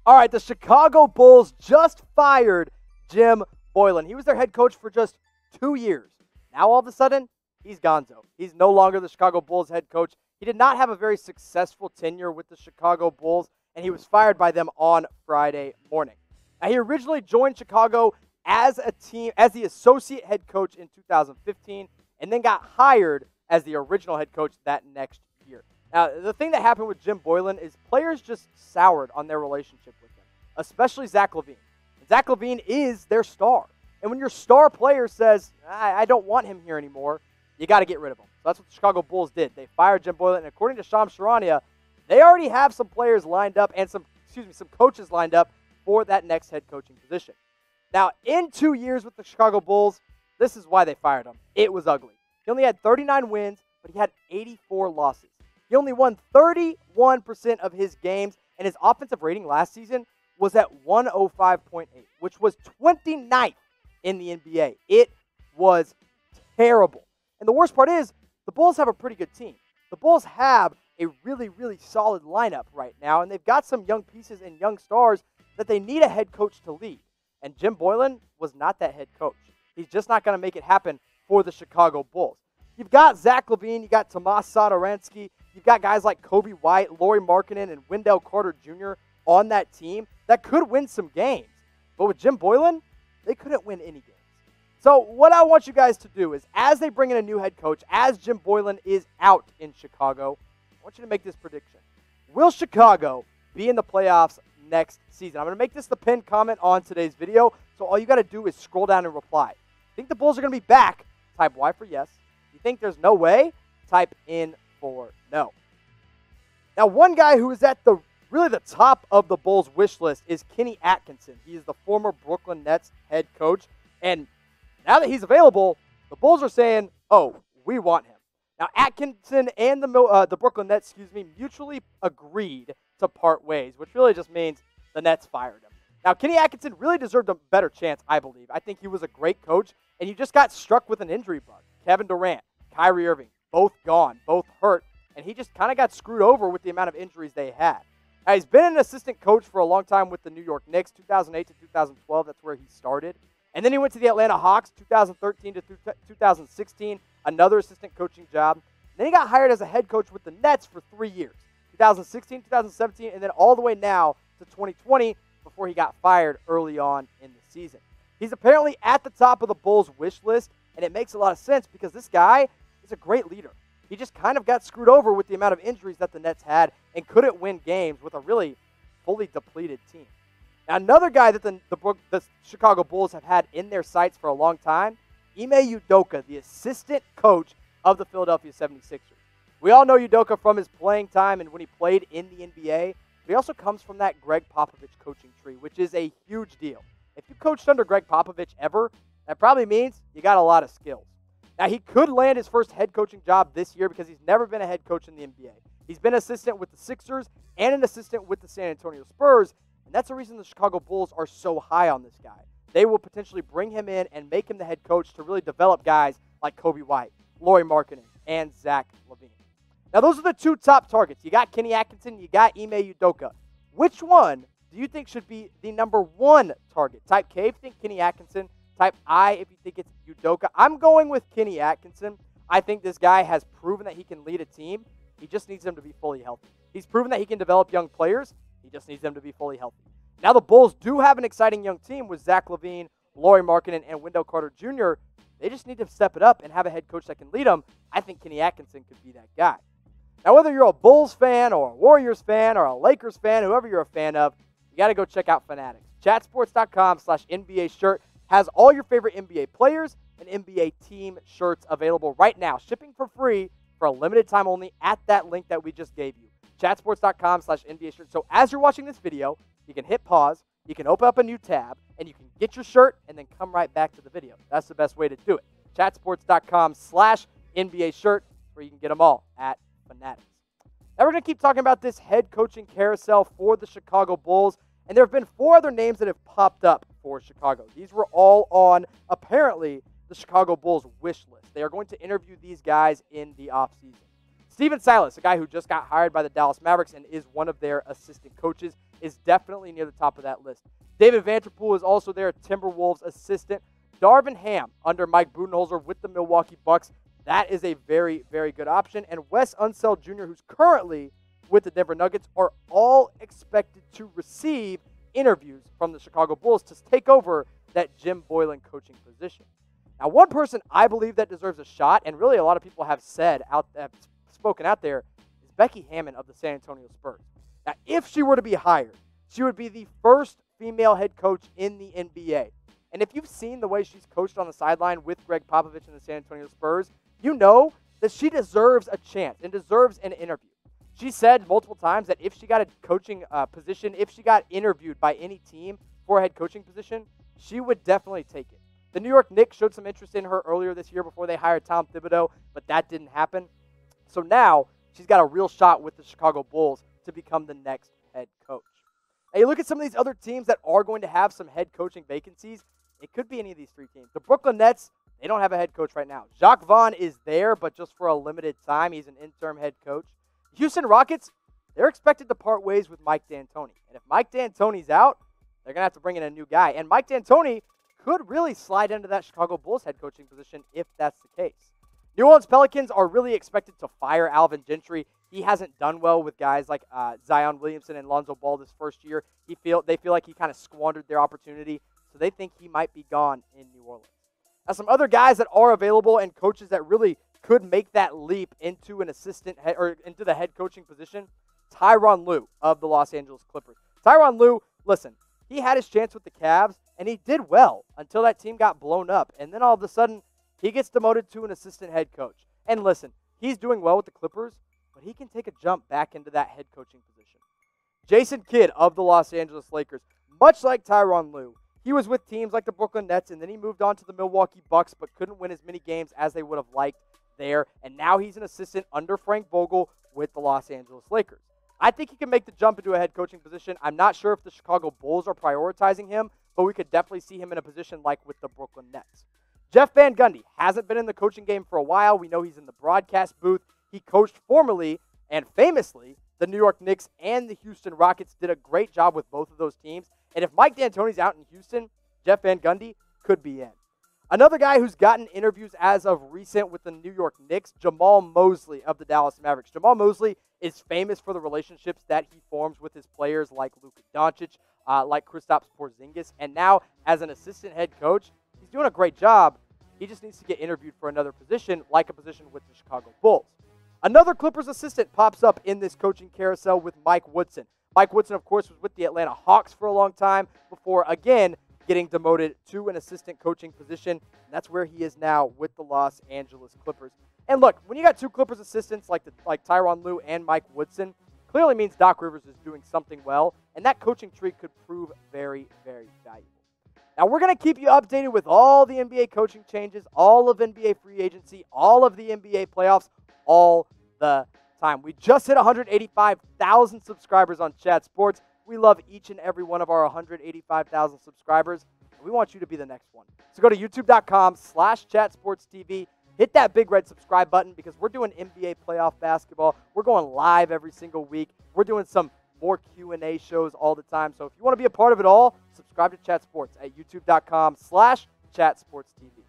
All right, the Chicago Bulls just fired Jim Boylen. He was their head coach for just 2 years. Now all of a sudden, he's gonzo. He's no longer the Chicago Bulls head coach. He did not have a very successful tenure with the Chicago Bulls, and he was fired by them on Friday morning. Now, he originally joined Chicago as the associate head coach in 2015, and then got hired as the original head coach that next year. Now, the thing that happened with Jim Boylen is players just soured on their relationship with him, especially Zach Lavine. And Zach Lavine is their star. And when your star player says, I don't want him here anymore, you got to get rid of him. So that's what the Chicago Bulls did. They fired Jim Boylen, and according to Shams Charania, they already have some players lined up and some coaches lined up for that next head coaching position. Now, in 2 years with the Chicago Bulls, this is why they fired him. It was ugly. He only had 39 wins, but he had 84 losses. He only won 31% of his games, and his offensive rating last season was at 105.8, which was 29th in the NBA. It was terrible. And the worst part is, the Bulls have a pretty good team. The Bulls have a really, really solid lineup right now, and they've got some young pieces and young stars that they need a head coach to lead. And Jim Boylen was not that head coach. He's just not going to make it happen for the Chicago Bulls. You've got Zach Lavine, you got Tomas Satoransky, you've got guys like Coby White, Lauri Markkanen, and Wendell Carter Jr. on that team that could win some games. But with Jim Boylen, they couldn't win any games. So what I want you guys to do is, as they bring in a new head coach, as Jim Boylen is out in Chicago, I want you to make this prediction. Will Chicago be in the playoffs next season? I'm going to make this the pinned comment on today's video, so all you got to do is scroll down and reply. Think the Bulls are going to be back? Type Y for yes. If you think there's no way? Type in for no. Now, one guy who is at really the top of the Bulls wish list is Kenny Atkinson. He is the former Brooklyn Nets head coach, and now that he's available, the Bulls are saying, oh, we want him. Now, Atkinson and the Brooklyn Nets, mutually agreed to part ways, which really just means the Nets fired him. Now, Kenny Atkinson really deserved a better chance, I believe. I think he was a great coach, and he just got struck with an injury bug. Kevin Durant, Kyrie Irving, both gone, both hurt, and he just kind of got screwed over with the amount of injuries they had. Now, he's been an assistant coach for a long time with the New York Knicks, 2008 to 2012. That's where he started. And then he went to the Atlanta Hawks, 2013 to 2016, another assistant coaching job. Then he got hired as a head coach with the Nets for 3 years, 2016, 2017, and then all the way now to 2020 before he got fired early on in the season. He's apparently at the top of the Bulls' wish list, and it makes a lot of sense because this guy is a great leader. He just kind of got screwed over with the amount of injuries that the Nets had and couldn't win games with a really fully depleted team. Now, another guy that the Chicago Bulls have had in their sights for a long time, Ime Udoka, the assistant coach of the Philadelphia 76ers. We all know Udoka from his playing time and when he played in the NBA, but he also comes from that Greg Popovich coaching tree, which is a huge deal. If you coached under Greg Popovich ever, that probably means you got a lot of skills. Now, he could land his first head coaching job this year because he's never been a head coach in the NBA. He's been an assistant with the Sixers and an assistant with the San Antonio Spurs, and that's the reason the Chicago Bulls are so high on this guy. They will potentially bring him in and make him the head coach to really develop guys like Coby White, Lauri Markkanen, and Zach Lavine. Now, those are the two top targets. You got Kenny Atkinson, you got Ime Udoka. Which one do you think should be the number one target? Type K if you think Kenny Atkinson. Type I if you think it's Udoka. I'm going with Kenny Atkinson. I think this guy has proven that he can lead a team. He just needs them to be fully healthy. He's proven that he can develop young players. He just needs them to be fully healthy. Now, the Bulls do have an exciting young team with Zach Lavine, Lauri Markkanen, and Wendell Carter Jr. They just need to step it up and have a head coach that can lead them. I think Kenny Atkinson could be that guy. Now, whether you're a Bulls fan or a Warriors fan or a Lakers fan, whoever you're a fan of, you got to go check out Fanatics. Chatsports.com/NBA shirt has all your favorite NBA players and NBA team shirts available right now. Shipping for free for a limited time only at that link that we just gave you. Chatsports.com/NBA shirt. So as you're watching this video, you can hit pause, you can open up a new tab, and you can get your shirt and then come right back to the video. That's the best way to do it. Chatsports.com/NBA shirt, where you can get them all at Fanatics. Now we're going to keep talking about this head coaching carousel for the Chicago Bulls, and there have been 4 other names that have popped up for Chicago. These were all on, apparently, the Chicago Bulls wish list. They are going to interview these guys in the offseason. Stephen Silas, a guy who just got hired by the Dallas Mavericks and is one of their assistant coaches. is definitely near the top of that list. David Vanterpool is also there, Timberwolves assistant. Darvin Ham under Mike Budenholzer with the Milwaukee Bucks. That is a very, very good option. And Wes Unseld Jr., who's currently with the Denver Nuggets, are all expected to receive interviews from the Chicago Bulls to take over that Jim Boylen coaching position. Now, one person I believe that deserves a shot, and really a lot of people have spoken out there, is Becky Hammon of the San Antonio Spurs. Now, if she were to be hired, she would be the first female head coach in the NBA. And if you've seen the way she's coached on the sideline with Greg Popovich and the San Antonio Spurs, you know that she deserves a chance and deserves an interview. She said multiple times that if she got a coaching position, if she got interviewed by any team for a head coaching position, she would definitely take it. The New York Knicks showed some interest in her earlier this year before they hired Tom Thibodeau, but that didn't happen. So now she's got a real shot with the Chicago Bulls to become the next head coach. Now you look at some of these other teams that are going to have some head coaching vacancies. It could be any of these three teams. The Brooklyn Nets, they don't have a head coach right now. Jacques Vaughn is there, but just for a limited time. He's an interim head coach. Houston Rockets, they're expected to part ways with Mike D'Antoni. And if Mike D'Antoni's out, they're going to have to bring in a new guy. And Mike D'Antoni could really slide into that Chicago Bulls head coaching position if that's the case. New Orleans Pelicans are really expected to fire Alvin Gentry. He hasn't done well with guys like Zion Williamson and Lonzo Ball this first year. They feel like he kind of squandered their opportunity, so they think he might be gone in New Orleans. Now, some other guys that are available and coaches that really could make that leap into an assistant or into the head coaching position, Tyronn Lue of the Los Angeles Clippers. Tyronn Lue, listen, he had his chance with the Cavs, and he did well until that team got blown up. And then all of a sudden, he gets demoted to an assistant head coach. And listen, he's doing well with the Clippers, but he can take a jump back into that head coaching position. Jason Kidd of the Los Angeles Lakers, much like Tyronn Lue, he was with teams like the Brooklyn Nets, and then he moved on to the Milwaukee Bucks, but couldn't win as many games as they would have liked there. And now he's an assistant under Frank Vogel with the Los Angeles Lakers. I think he can make the jump into a head coaching position. I'm not sure if the Chicago Bulls are prioritizing him, but we could definitely see him in a position like with the Brooklyn Nets. Jeff Van Gundy hasn't been in the coaching game for a while. We know he's in the broadcast booth. He coached formerly and famously the New York Knicks and the Houston Rockets, did a great job with both of those teams. And if Mike D'Antoni's out in Houston, Jeff Van Gundy could be in. Another guy who's gotten interviews as of recent with the New York Knicks, Jamahl Mosley of the Dallas Mavericks. Jamahl Mosley is famous for the relationships that he forms with his players like Luka Doncic, like Kristaps Porzingis. And now, as an assistant head coach, he's doing a great job. He just needs to get interviewed for another position, like a position with the Chicago Bulls. Another Clippers assistant pops up in this coaching carousel with Mike Woodson. Mike Woodson, of course, was with the Atlanta Hawks for a long time before, again, getting demoted to an assistant coaching position. And that's where he is now with the Los Angeles Clippers. And look, when you got two Clippers assistants like Tyronn Lue and Mike Woodson, clearly means Doc Rivers is doing something well, and that coaching tree could prove very, very valuable. Now, we're going to keep you updated with all the NBA coaching changes, all of NBA free agency, all of the NBA playoffs, all the time. We just hit 185,000 subscribers on Chat Sports. We love each and every one of our 185,000 subscribers, and we want you to be the next one. So go to youtube.com/chatsportstv. Hit that big red subscribe button because we're doing NBA playoff basketball. We're going live every single week. We're doing some more Q&A shows all the time. So if you want to be a part of it all, subscribe to Chat Sports at youtube.com/chatsportstv.